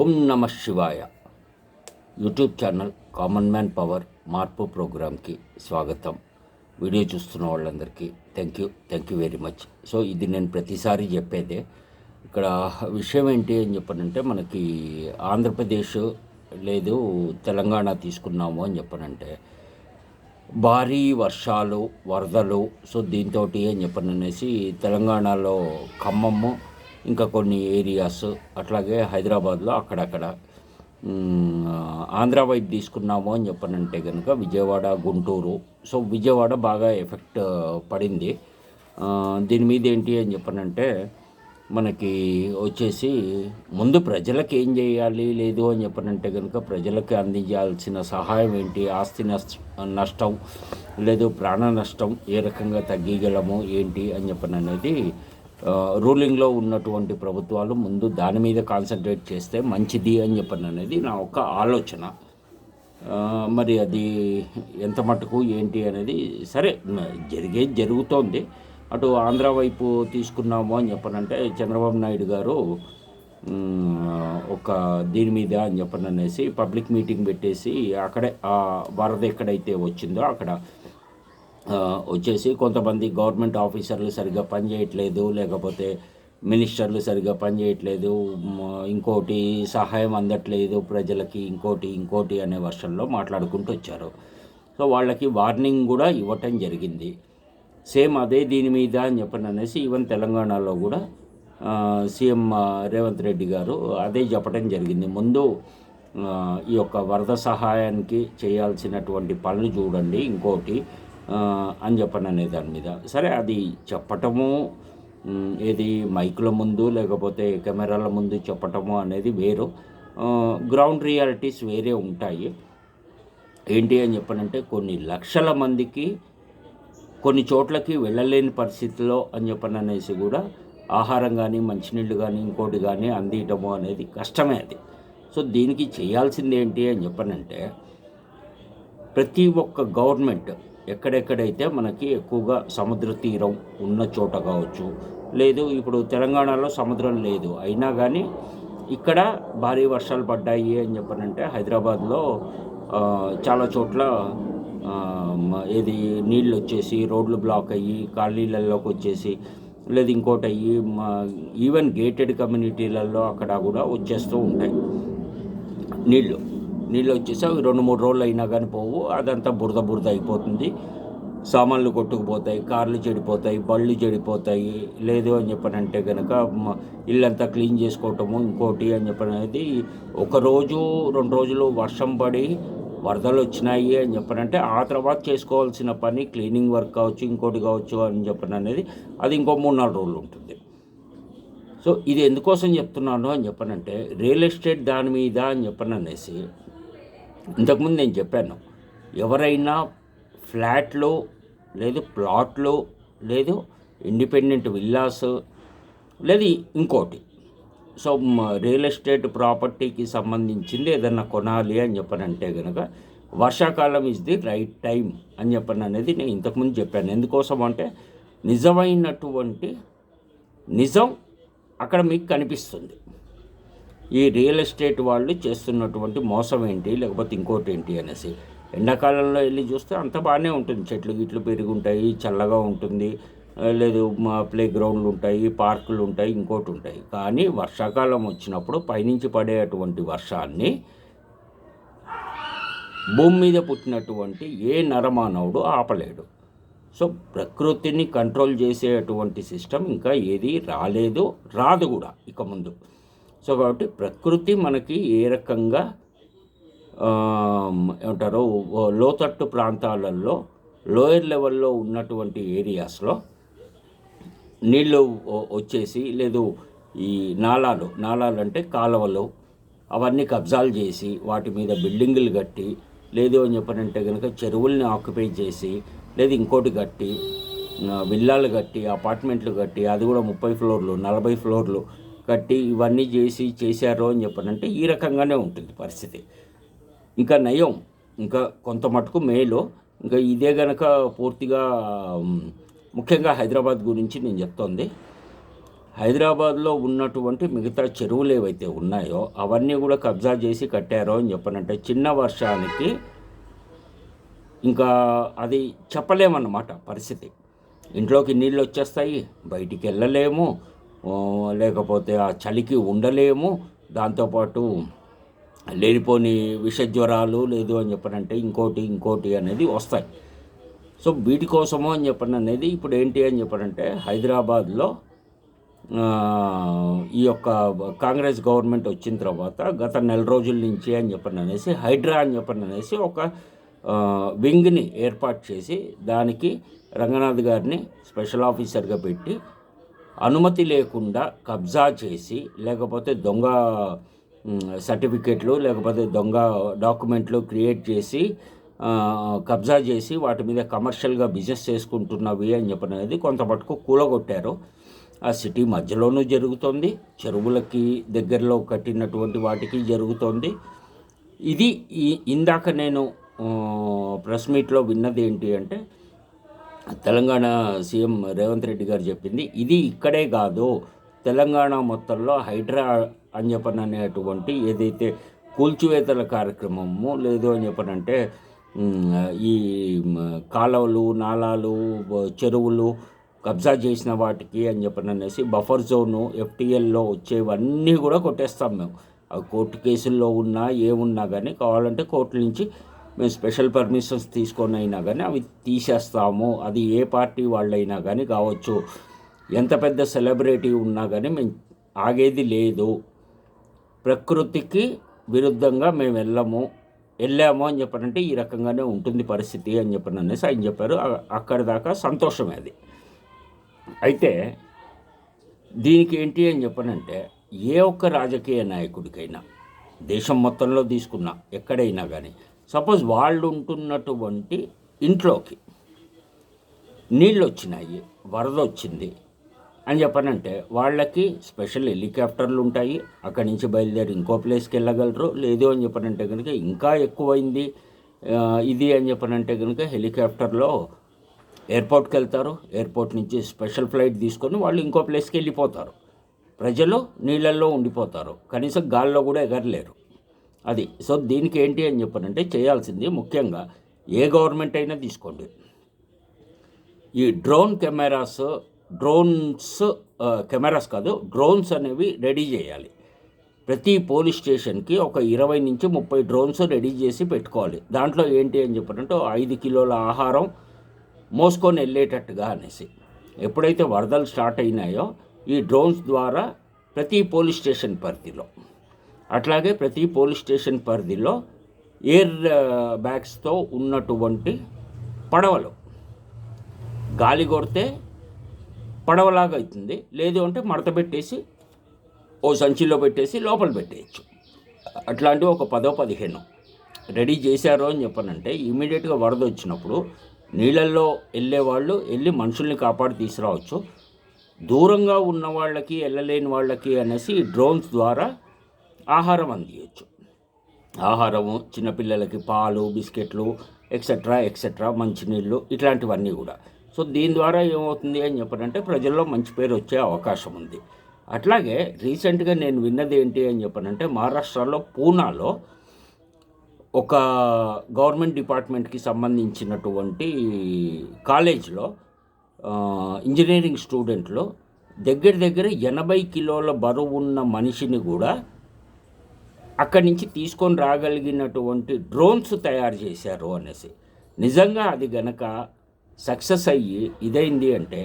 ఓం నమ శివాయ. YouTube channel common man power మార్పు ప్రోగ్రామ్కి స్వాగతం. వీడియో చూస్తున్న వాళ్ళందరికీ thank you very much. So ఇది నేను ప్రతిసారి చెప్పేదే. ఇక్కడ విషయం ఏంటి అని చెప్పనంటే, మనకి ఆంధ్రప్రదేశ్ లేదు తెలంగాణ తీసుకున్నాము అని చెప్పనంటే భారీ వర్షాలు, వరదలు. సో దీంతో అని చెప్పననేసి తెలంగాణలో ఖమ్మము, ఇంకా కొన్ని ఏరియాస్, అట్లాగే హైదరాబాద్లో అక్కడక్కడ. ఆంధ్ర వైపు తీసుకున్నాము అని చెప్పనంటే కనుక విజయవాడ, గుంటూరు. సో విజయవాడ బాగా ఎఫెక్ట్ పడింది. దీని మీద ఏంటి అని చెప్పనంటే, మనకి వచ్చేసి ముందు ప్రజలకు ఏం చేయాలి లేదు అని చెప్పనంటే కనుక ప్రజలకి అందించాల్సిన సహాయం ఏంటి, ఆస్తి నష్టం లేదు ప్రాణ నష్టం ఏ రకంగా తగ్గించగలము ఏంటి అని చెప్పననేది రూలింగ్లో ఉన్నటువంటి ప్రభుత్వాలు ముందు దాని మీద కాన్సన్ట్రేట్ చేస్తే మంచిది అని చెప్పననేది నా ఒక ఆలోచన. మరి అది ఎంత మటుకు ఏంటి అనేది సరే జరుగుతోంది. అటు ఆంధ్ర వైపు తీసుకున్నాము అని చెప్పనంటే చంద్రబాబు నాయుడు గారు ఒక దీని మీద అని చెప్పననేసి పబ్లిక్ మీటింగ్ పెట్టేసి అక్కడే ఆ వరద ఎక్కడైతే వచ్చిందో అక్కడ వచ్చేసి కొంతమంది గవర్నమెంట్ ఆఫీసర్లు సరిగ్గా పనిచేయట్లేదు, లేకపోతే మినిస్టర్లు సరిగ్గా పనిచేయట్లేదు, ఇంకోటి సహాయం అందట్లేదు ప్రజలకి, ఇంకోటి అనే వర్షన్లో మాట్లాడుకుంటూ వచ్చారు. సో వాళ్ళకి వార్నింగ్ కూడా ఇవ్వటం జరిగింది. సేమ్ అదే దీని మీద అని చెప్పననేసి ఈవెన్ తెలంగాణలో కూడా సీఎం రేవంత్ రెడ్డి గారు అదే చెప్పడం జరిగింది. ముందు ఈ యొక్క వరద సహాయానికి చేయాల్సినటువంటి పనులు చూడండి, ఇంకోటి అని చెప్పననే దాని మీద. సరే అది చెప్పటము ఏది మైకుల ముందు లేకపోతే కెమెరాల ముందు చెప్పటము అనేది వేరు, గ్రౌండ్ రియాలిటీస్ వేరే ఉంటాయి. ఏంటి అని చెప్పనంటే కొన్ని లక్షల మందికి కొన్ని చోట్లకి వెళ్ళలేని పరిస్థితిలో అని చెప్పననేసి కూడా ఆహారం కానీ మంచినీళ్ళు కానీ ఇంకోటి కానీ అందియటము అనేది కష్టమే అది. సో దీనికి చేయాల్సింది ఏంటి అని చెప్పనంటే, ప్రతి ఒక్క గవర్నమెంట్ ఎక్కడెక్కడైతే మనకి ఎక్కువగా సముద్ర తీరం ఉన్న చోట కావచ్చు, లేదు ఇప్పుడు తెలంగాణలో సముద్రం లేదు అయినా కానీ ఇక్కడ భారీ వర్షాలు పడ్డాయి అని చెప్పనంటే హైదరాబాద్లో చాలా చోట్ల ఏది నీళ్ళు వచ్చేసి రోడ్లు బ్లాక్ అయ్యి కాలనీలలోకి వచ్చేసి, లేదు ఇంకోటి అయ్యి ఈవెన్ గేటెడ్ కమ్యూనిటీలలో అక్కడ కూడా వచ్చేస్తూ ఉంటాయి నీళ్ళు వచ్చేసి అవి 2-3 రోజులు అయినా కానీ పోవు, అదంతా బురద అయిపోతుంది, సామాన్లు కొట్టుకుపోతాయి, కార్లు చెడిపోతాయి, బళ్ళు చెడిపోతాయి. లేదు అని చెప్పనంటే కనుక ఇల్లంతా క్లీన్ చేసుకోవటము ఇంకోటి అని చెప్పనేది 1 రోజు 2 రోజులు వర్షం పడి వరదలు వచ్చినాయి అని చెప్పనంటే ఆ తర్వాత చేసుకోవాల్సిన పని క్లీనింగ్ వర్క్ కావచ్చు ఇంకోటి కావచ్చు అని చెప్పననేది అది ఇంకో 3-4 రోజులు ఉంటుంది. సో ఇది ఎందుకోసం చెప్తున్నాను అని చెప్పనంటే, రియల్ ఎస్టేట్ దాని మీద అని చెప్పననేసి ఇంతకుముందు నేను చెప్పాను, ఎవరైనా ఫ్లాట్లు లేదు ప్లాట్లు లేదు ఇండిపెండెంట్ విల్లాస్ లేదు ఇంకోటి, సో రియల్ ఎస్టేట్ ప్రాపర్టీకి సంబంధించింది ఏదన్నా కొనాలి అని చెప్పనంటే కనుక వర్షాకాలం ఈజ్ ది రైట్ టైం అని చెప్పననేది నేను ఇంతకుముందు చెప్పాను. ఎందుకోసం అంటే నిజమైనటువంటి నిజం అక్కడ మీకు కనిపిస్తుంది. ఈ రియల్ ఎస్టేట్ వాళ్ళు చేస్తున్నటువంటి మోసం ఏంటి లేకపోతే ఇంకోటి ఏంటి అనేసి. ఎండాకాలంలో వెళ్ళి చూస్తే అంత బాగానే ఉంటుంది, చెట్లు గిట్లు పెరిగి ఉంటాయి, చల్లగా ఉంటుంది, లేదు ప్లే గ్రౌండ్లు ఉంటాయి, పార్కులు ఉంటాయి, ఇంకోటి ఉంటాయి. కానీ వర్షాకాలం వచ్చినప్పుడు పైనుంచి పడేటువంటి వర్షాన్ని భూమి మీద పుట్టినటువంటి ఏ నరమానవుడు ఆపలేడు. సో ప్రకృతిని కంట్రోల్ చేసేటువంటి సిస్టమ్ ఇంకా ఏది రాదు కూడా ఇక ముందు. సో కాబట్టి ప్రకృతి మనకి ఏ రకంగా ఏమంటారో లోతట్టు ప్రాంతాలలో లోయర్ లెవెల్లో ఉన్నటువంటి ఏరియాస్లో నీళ్ళు వచ్చేసి, లేదు ఈ నాలాలు అంటే కాలువలు అవన్నీ కబ్జాలు చేసి వాటి మీద బిల్డింగులు కట్టి, లేదు అని చెప్పనంటే కనుక చెరువుల్ని ఆక్యుపై చేసి, లేదు ఇంకోటి కట్టి విల్లాలు కట్టి అపార్ట్మెంట్లు కట్టి అది కూడా 30 ఫ్లోర్లు 40 ఫ్లోర్లు కట్టి ఇవన్నీ చేశారు అని చెప్పనంటే ఈ రకంగానే ఉంటుంది పరిస్థితి. ఇంకా నయం, ఇంకా కొంత మటుకు మేలు. ఇంకా ఇదే గనక పూర్తిగా ముఖ్యంగా హైదరాబాద్ గురించి నేను చెప్తోంది, హైదరాబాద్లో ఉన్నటువంటి మిగతా చెరువులు ఏవైతే ఉన్నాయో అవన్నీ కూడా కబ్జా చేసి కట్టారో అని చెప్పనంటే చిన్న వర్షానికి ఇంకా అది చెప్పలేమన్నమాట పరిస్థితి. ఇంట్లోకి నీళ్ళు వచ్చేస్తాయి, బయటికి వెళ్ళలేము, లేకపోతే ఆ చలికి ఉండలేము, దాంతోపాటు లేనిపోని విషజ్వరాలు లేదు అని చెప్పనంటే ఇంకోటి అనేది వస్తాయి. సో వీటి కోసము అని చెప్పని అనేది ఇప్పుడు ఏంటి అని చెప్పనంటే హైదరాబాద్లో ఈ యొక్క కాంగ్రెస్ గవర్నమెంట్ వచ్చిన తర్వాత గత నెల రోజుల నుంచి అని చెప్పని అనేసి హైడ్రా అని చెప్పని అనేసి ఒక వింగ్ని ఏర్పాటు చేసి దానికి రంగనాథ్ గారిని స్పెషల్ ఆఫీసర్గా పెట్టి అనుమతి లేకుండా కబ్జా చేసి లేకపోతే దొంగ సర్టిఫికెట్లు లేకపోతే దొంగ డాక్యుమెంట్లు క్రియేట్ చేసి కబ్జా చేసి వాటి మీద కమర్షియల్గా బిజినెస్ చేసుకుంటున్నవి అని చెప్పనేది కొంత మటుకు కూలగొట్టారు. ఆ సిటీ మధ్యలోనూ జరుగుతోంది, చెరువులకి దగ్గరలో కట్టినటువంటి వాటికి జరుగుతోంది. ఇది ఇందాక నేను ప్రెస్ మీట్లో విన్నది ఏంటి అంటే తెలంగాణ సీఎం రేవంత్ రెడ్డి గారు చెప్పింది ఇది ఇక్కడే కాదు, తెలంగాణ మొత్తంలో హైడ్రా అని చెప్పననేటువంటి ఏదైతే కూల్చివేతల కార్యక్రమము లేదు అని చెప్పనంటే ఈ కాలువలు నాలాలు చెరువులు కబ్జా చేసిన వాటికి అని చెప్పననేసి బఫర్ జోను ఎఫ్టీఎల్లో వచ్చేవన్నీ కూడా కొట్టేస్తాం మేము. అవి కోర్టు కేసుల్లో ఉన్నా ఏమున్నా కానీ కావాలంటే కోర్టు నుంచి మేము స్పెషల్ పర్మిషన్స్ తీసుకొని అయినా కానీ అవి తీసేస్తాము. అది ఏ పార్టీ వాళ్ళైనా కానీ కావచ్చు, ఎంత పెద్ద సెలబ్రిటీ ఉన్నా కానీ మేము ఆగేది లేదు. ప్రకృతికి విరుద్ధంగా మేము వెళ్ళాము అని చెప్పనంటే ఈ రకంగానే ఉంటుంది పరిస్థితి అని చెప్పననేసి ఆయన చెప్పారు. అక్కడి దాకా సంతోషమే అది. అయితే దీనికి ఏంటి అని చెప్పనంటే ఏ ఒక్క రాజకీయ నాయకుడికైనా దేశం మొత్తంలో తీసుకున్నా ఎక్కడైనా కానీ సపోజ్ వాళ్ళు ఉంటున్నటువంటి ఇంట్లోకి నీళ్ళు వచ్చినాయి, వరద వచ్చింది అని చెప్పనంటే వాళ్ళకి స్పెషల్ హెలికాప్టర్లు ఉంటాయి, అక్కడి నుంచి బయలుదేరి ఇంకో ప్లేస్కి వెళ్ళగలరు. లేదు అని చెప్పనంటే కనుక ఇంకా ఎక్కువైంది ఇది అని చెప్పనంటే కనుక హెలికాప్టర్లో ఎయిర్పోర్ట్కి వెళ్తారు, ఎయిర్పోర్ట్ నుంచి స్పెషల్ ఫ్లైట్ తీసుకొని వాళ్ళు ఇంకో ప్లేస్కి వెళ్ళిపోతారు. ప్రజలు నీళ్ళల్లో ఉండిపోతారు, కనీసం గాల్లో కూడా ఎగరలేరు. అది సో దీనికి ఏంటి అని చెప్పనంటే చేయాల్సింది ముఖ్యంగా ఏ గవర్నమెంట్ అయినా తీసుకోండి, ఈ డ్రోన్స్ అనేవి రెడీ చేయాలి. ప్రతి పోలీస్ స్టేషన్కి ఒక 20 నుంచి 30 డ్రోన్స్ రెడీ చేసి పెట్టుకోవాలి. దాంట్లో ఏంటి అని చెప్పనంటే 5 కిలోల ఆహారం మోసుకొని వెళ్ళేటట్టుగా అనేసి. ఎప్పుడైతే వరదలు స్టార్ట్ అయినాయో ఈ డ్రోన్స్ ద్వారా ప్రతి పోలీస్ స్టేషన్ పరిధిలో అట్లాగే ప్రతి పోలీస్ స్టేషన్ పరిధిలో ఎయిర్ బ్యాగ్స్తో ఉన్నటువంటి పడవలు గాలి కొడితే పడవలాగా అవుతుంది, లేదు అంటే మడత పెట్టేసి ఓ సంచిలో పెట్టేసి లోపల పెట్టేయచ్చు. అట్లాంటివి ఒక 10-15 రెడీ చేశారు అని చెప్పనంటే ఇమీడియట్గా వరద వచ్చినప్పుడు నీళ్ళల్లో వెళ్ళేవాళ్ళు వెళ్ళి మనుషుల్ని కాపాడి తీసుకురావచ్చు. దూరంగా ఉన్న వాళ్ళకి వెళ్ళలేని వాళ్ళకి అనేసి డ్రోన్స్ ద్వారా ఆహారం అందించవచ్చు. ఆహారము చిన్నపిల్లలకి పాలు, బిస్కెట్లు ఎక్సెట్రా మంచినీళ్ళు ఇట్లాంటివన్నీ కూడా. సో దీని ద్వారా ఏమవుతుంది అని చెప్పనంటే ప్రజల్లో మంచి పేరు వచ్చే అవకాశం ఉంది. అట్లాగే రీసెంట్గా నేను విన్నది ఏంటి అని చెప్పనంటే మహారాష్ట్రలో పూనాలో ఒక గవర్నమెంట్ డిపార్ట్మెంట్కి సంబంధించినటువంటి కాలేజ్లో ఇంజనీరింగ్ స్టూడెంట్లు దగ్గర 80 కిలోల బరువు ఉన్న మనిషిని కూడా అక్కడి నుంచి తీసుకొని రాగలిగినటువంటి డ్రోన్స్ తయారు చేశారు అనేసి. నిజంగా అది గనక సక్సెస్ అయ్యి ఇదైంది అంటే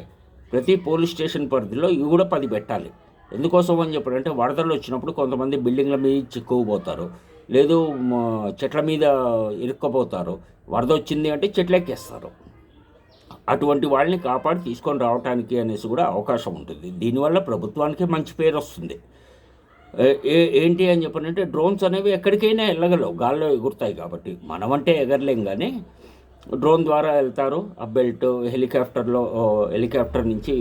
ప్రతి పోలీస్ స్టేషన్ పరిధిలో ఇవి కూడా 10 పెట్టాలి. ఎందుకోసం అని చెప్పారంటే వరదలు వచ్చినప్పుడు కొంతమంది బిల్డింగ్ల మీద చిక్కుకుపోతారు, లేదు చెట్ల మీద ఇరుక్కపోతారు. వరద వచ్చింది అంటే చెట్లు ఎక్కేస్తారు. అటువంటి వాళ్ళని కాపాడి తీసుకొని రావడానికి అనేసి కూడా అవకాశం ఉంటుంది. దీనివల్ల ప్రభుత్వానికి మంచి పేరు వస్తుంది. ఏంటి అని చెప్పనంటే డ్రోన్స్ అనేవి ఎక్కడికైనా వెళ్ళగలవు, గాల్లో ఎగురుతాయి కాబట్టి. మనమంటే ఎగరలేం కానీ డ్రోన్ ద్వారా వెళ్తారు. ఆ బెల్ట్ హెలికాప్టర్ నుంచి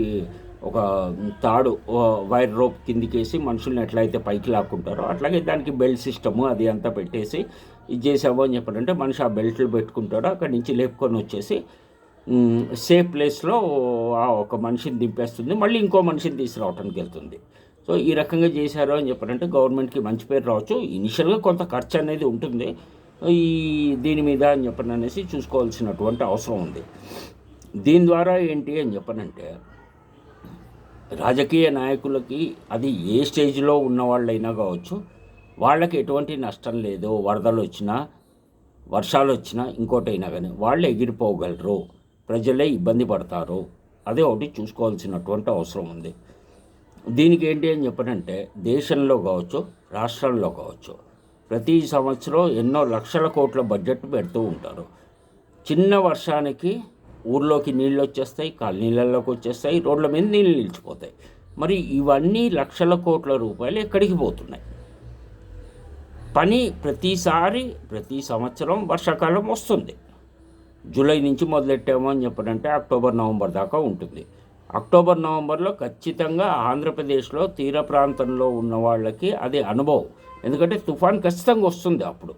ఒక తాడు వైర్ రోప్ కిందికేసి మనుషుల్ని ఎట్లయితే పైకి లాక్కుంటారో అట్లాగే దానికి బెల్ట్ సిస్టము అది అంతా పెట్టేసి ఇది చేసాము అని చెప్పారంటే మనిషి ఆ బెల్ట్లు పెట్టుకుంటాడో అక్కడి నుంచి లేపుకొని వచ్చేసి సేఫ్ ప్లేస్లో ఒక మనిషిని దింపేస్తుంది, మళ్ళీ ఇంకో మనిషిని తీసుకురావడానికి వెళ్తుంది. సో ఈ రకంగా చేశారు అని చెప్పారంటే గవర్నమెంట్కి మంచి పేరు రావచ్చు. ఇనిషియల్గా కొంత ఖర్చు అనేది ఉంటుంది ఈ దీని మీద అని చెప్పననేసి చూసుకోవాల్సినటువంటి అవసరం ఉంది. దీని ద్వారా ఏంటి అని చెప్పనంటే రాజకీయ నాయకులకి అది ఏ స్టేజ్లో ఉన్న వాళ్ళైనా కావచ్చు, వాళ్ళకి ఎటువంటి నష్టం లేదు. వరదలు వచ్చినా, వర్షాలు వచ్చినా, ఇంకోటైనా కానీ వాళ్ళు ఎగిరిపోగలరు, ప్రజలే ఇబ్బంది పడతారు. అదే ఒకటి చూసుకోవాల్సినటువంటి అవసరం ఉంది. దీనికి ఏంటి అని చెప్పనంటే దేశంలో కావచ్చు, రాష్ట్రాల్లో కావచ్చు, ప్రతి సంవత్సరం ఎన్నో లక్షల కోట్ల బడ్జెట్ పెడుతూ ఉంటారు. చిన్న వర్షానికి ఊర్లోకి నీళ్ళు వచ్చేస్తాయి, కాలనీళ్ళలోకి వచ్చేస్తాయి, రోడ్ల మీద నీళ్ళు నిలిచిపోతాయి. మరి ఇవన్నీ లక్షల కోట్ల రూపాయలు ఎక్కడికి పోతున్నాయి? పని ప్రతి సంవత్సరం వర్షాకాలం వస్తుంది. జూలై నుంచి మొదలెట్టాము అని చెప్పడంటే అక్టోబర్ నవంబర్ దాకా ఉంటుంది. అక్టోబర్ నవంబర్లో ఖచ్చితంగా ఆంధ్రప్రదేశ్లో తీర ప్రాంతంలో ఉన్న వాళ్ళకి అది అనుభవం. ఎందుకంటే తుఫాన్ ఖచ్చితంగా వస్తుంది అప్పుడు.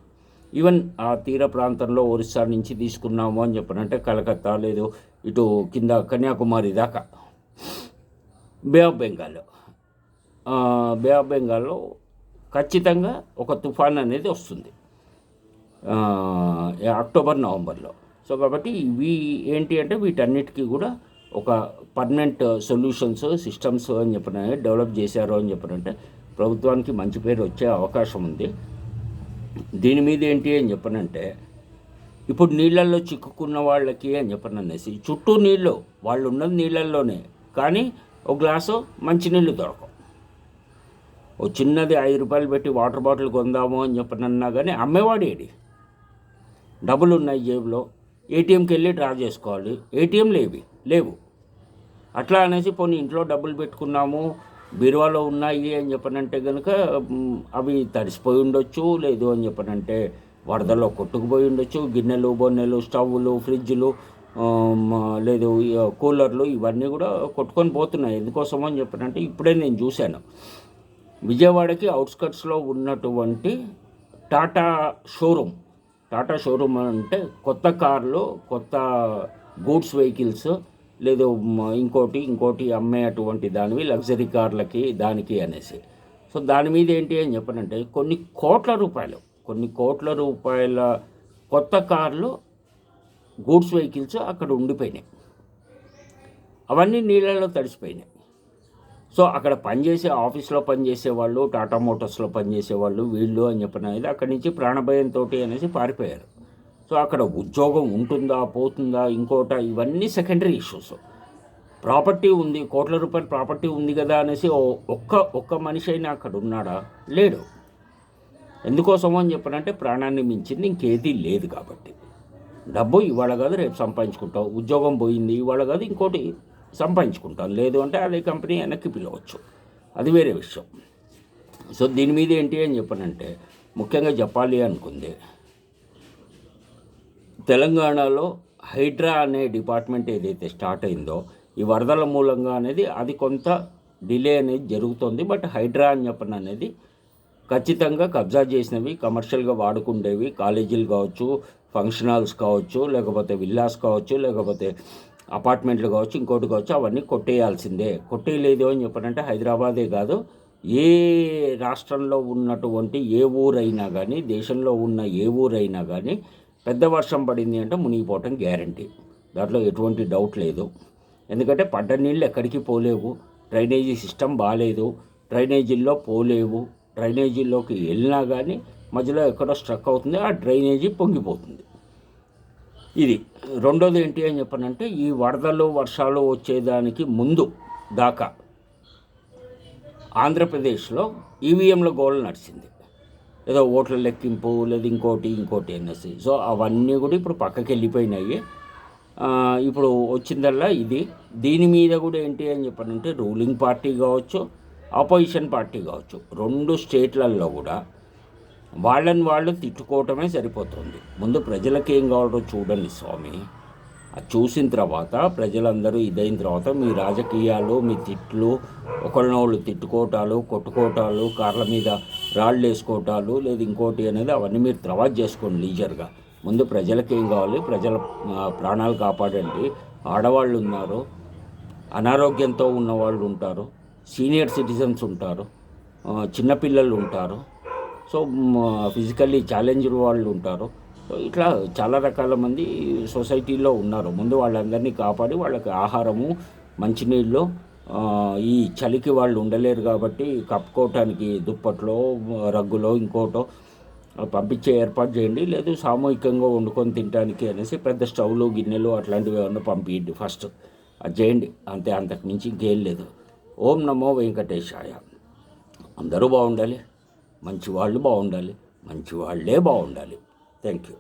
ఈవెన్ ఆ తీర ప్రాంతంలో ఒరిస్సా నుంచి తీసుకున్నాము అని చెప్పనంటే కలకత్తా లేదు ఇటు కింద కన్యాకుమారి దాకా బే ఆఫ్ బెంగాల్లో ఖచ్చితంగా ఒక తుఫాన్ అనేది వస్తుంది అక్టోబర్ నవంబర్లో. సో కాబట్టి ఇవి ఏంటి అంటే వీటన్నిటికీ కూడా ఒక పర్మనెంట్ సొల్యూషన్స్ సిస్టమ్స్ అని చెప్పిన డెవలప్ చేశారు అని చెప్పనంటే ప్రభుత్వానికి మంచి పేరు వచ్చే అవకాశం ఉంది. దీని మీద ఏంటి అని చెప్పనంటే ఇప్పుడు నీళ్ళల్లో చిక్కుకున్న వాళ్ళకి అని చెప్పననేసి చుట్టూ నీళ్ళు వాళ్ళు ఉన్నది నీళ్ళల్లోనే, కానీ ఒక గ్లాసు మంచినీళ్ళు దొరకవు. ఓ చిన్నది 5 రూపాయలు పెట్టి వాటర్ బాటిల్ కొందాము అని చెప్పనన్నా కానీ అమ్మేవాడేడి, డబ్బులు ఉన్నాయి జేబులో, ఏటీఎంకి వెళ్ళి డ్రా చేసుకోవాలి, ఏటీఎంలు లేవు. అట్లా అనేసి పోనీ ఇంట్లో డబ్బులు పెట్టుకున్నాము బీరువాలో ఉన్నాయి అని చెప్పనంటే కనుక అవి తడిసిపోయి ఉండొచ్చు, లేదు అని చెప్పనంటే వరదలో కొట్టుకుపోయి ఉండొచ్చు. గిన్నెలు, బొన్నెలు, స్టవ్లు, ఫ్రిడ్జ్లు, లేదు కూలర్లు ఇవన్నీ కూడా కొట్టుకొని పోతున్నాయి. ఎందుకోసం అని చెప్పనంటే ఇప్పుడే నేను చూశాను, విజయవాడకి అవుట్స్కట్స్లో ఉన్నటువంటి టాటా షోరూమ్ అంటే కొత్త కార్లు, కొత్త గూడ్స్ వెహికల్స్, లేదు ఇంకోటి అమ్మే అటువంటి దానివి లగ్జరీ కార్లకి దానికి అనేసి. సో దాని మీద ఏంటి అని చెప్పనంటే కొన్ని కోట్ల రూపాయల కొత్త కార్లు, గూడ్స్ వెహికల్స్ అక్కడ ఉండిపోయినాయి. అవన్నీ నీళ్ళలో తడిసిపోయినాయి. సో అక్కడ ఆఫీస్లో పనిచేసేవాళ్ళు, టాటా మోటార్స్లో పనిచేసేవాళ్ళు వీళ్ళు అని చెప్పినది అక్కడి నుంచి ప్రాణభయంతో అనేసి పారిపోయారు. సో అక్కడ ఉద్యోగం ఉంటుందా పోతుందా ఇంకోట ఇవన్నీ సెకండరీ ఇష్యూస్. ప్రాపర్టీ ఉంది, కోట్ల రూపాయల ప్రాపర్టీ ఉంది కదా అనేసి ఒక్క మనిషి అయినా అక్కడ ఉన్నాడా? లేడు. ఎందుకోసమో అని చెప్పనంటే ప్రాణాన్ని మించింది ఇంకేదీ లేదు. కాబట్టి డబ్బు ఇవాళ కాదు రేపు సంపాదించుకుంటావు, ఉద్యోగం పోయింది ఇవాళ కాదు ఇంకోటి సంపాదించుకుంటాం, లేదు అంటే అదే కంపెనీ వెనక్కి పిలవచ్చు, అది వేరే విషయం. సో దీని మీద ఏంటి అని చెప్పనంటే ముఖ్యంగా చెప్పాలి అనుకుంది, తెలంగాణలో హైడ్రా అనే డిపార్ట్మెంట్ ఏదైతే స్టార్ట్ అయిందో ఈ వరదల మూలంగా అనేది అది కొంత డిలే అనేది జరుగుతుంది. బట్ హైడ్రా అని చెప్పిన అనేది ఖచ్చితంగా కబ్జా చేసినవి, కమర్షియల్గా వాడుకుండేవి, కాలేజీలు కావచ్చు, ఫంక్షన్ హాల్స్ కావచ్చు, లేకపోతే విల్లాస్ కావచ్చు, లేకపోతే అపార్ట్మెంట్లు కావచ్చు, ఇంకోటి కావచ్చు, అవన్నీ కొట్టేయాల్సిందే. కొట్టేయలేదు అని చెప్పనంటే హైదరాబాదే కాదు, ఏ రాష్ట్రంలో ఉన్నటువంటి ఏ ఊరైనా కానీ, దేశంలో ఉన్న ఏ ఊరైనా కానీ పెద్ద వర్షం పడింది అంటే మునిగిపోవటం గ్యారంటీ, దాంట్లో ఎటువంటి డౌట్ లేదు. ఎందుకంటే పడ్డ నీళ్ళు ఎక్కడికి పోలేవు, డ్రైనేజీ సిస్టమ్ బాగాలేదు, డ్రైనేజీల్లో పోలేవు, డ్రైనేజీల్లోకి వెళ్ళినా కానీ మధ్యలో ఎక్కడో స్ట్రక్ అవుతుంది, ఆ డ్రైనేజీ పొంగిపోతుంది. ఇది రెండోది ఏంటి అని చెప్పనంటే ఈ వరదలు వర్షాలు వచ్చేదానికి ముందు దాకా ఆంధ్రప్రదేశ్లో ఈవీఎంల గోల నడిచింది. ఏదో ఓట్ల లెక్కింపు లేదు ఇంకోటి అనేసి. సో అవన్నీ కూడా ఇప్పుడు పక్కకి వెళ్ళిపోయినాయి. ఇప్పుడు వచ్చిందల్లా ఇది. దీని మీద కూడా ఏంటి అని చెప్పనంటే రూలింగ్ పార్టీ కావచ్చు, ఆపోజిషన్ పార్టీ కావచ్చు, 2 స్టేట్లలో కూడా వాళ్ళని వాళ్ళు తిట్టుకోవటమే సరిపోతుంది. ముందు ప్రజలకి ఏం కావాలో చూడండి స్వామి. అది చూసిన తర్వాత ప్రజలందరూ ఇదైన తర్వాత మీ రాజకీయాలు, మీ తిట్లు, ఒకళ్ళనోళ్ళు తిట్టుకోవటాలు, కొట్టుకోవటాలు, కార్ల మీద రాళ్ళు వేసుకోవటాలు, లేదు ఇంకోటి అనేది అవన్నీ మీరు తర్వాత చేసుకోండి లీజర్గా. ముందు ప్రజలకు ఏం కావాలి, ప్రజల ప్రాణాలు కాపాడండి. ఆడవాళ్ళు ఉన్నారు, అనారోగ్యంతో ఉన్నవాళ్ళు ఉంటారు, సీనియర్ సిటిజన్స్ ఉంటారు, చిన్నపిల్లలు ఉంటారు, సో ఫిజికల్లీ ఛాలెంజ్డ్ వాళ్ళు ఉంటారు. ఇట్లా చాలా రకాల మంది సొసైటీలో ఉన్నారు. ముందు వాళ్ళందరినీ కాపాడి వాళ్ళకి ఆహారము, మంచినీళ్ళు, ఈ చలికి వాళ్ళు ఉండలేరు కాబట్టి కప్పుకోవటానికి దుప్పట్లో, రగ్గులో, ఇంకోటో పంపించే ఏర్పాటు చేయండి. లేదు సామూహికంగా వండుకొని తినడానికి అనేసి పెద్ద స్టవ్లు, గిన్నెలు అట్లాంటివి ఏమన్నా పంపించండి ఫస్ట్. అది చేయండి అంతే, అంతకు మించి ఇంకేం లేదు. ఓం నమో వెంకటేశాయ. అందరూ బాగుండాలి, మంచి వాళ్ళు బాగుండాలి, మంచి వాళ్ళే బాగుండాలి. Thank you.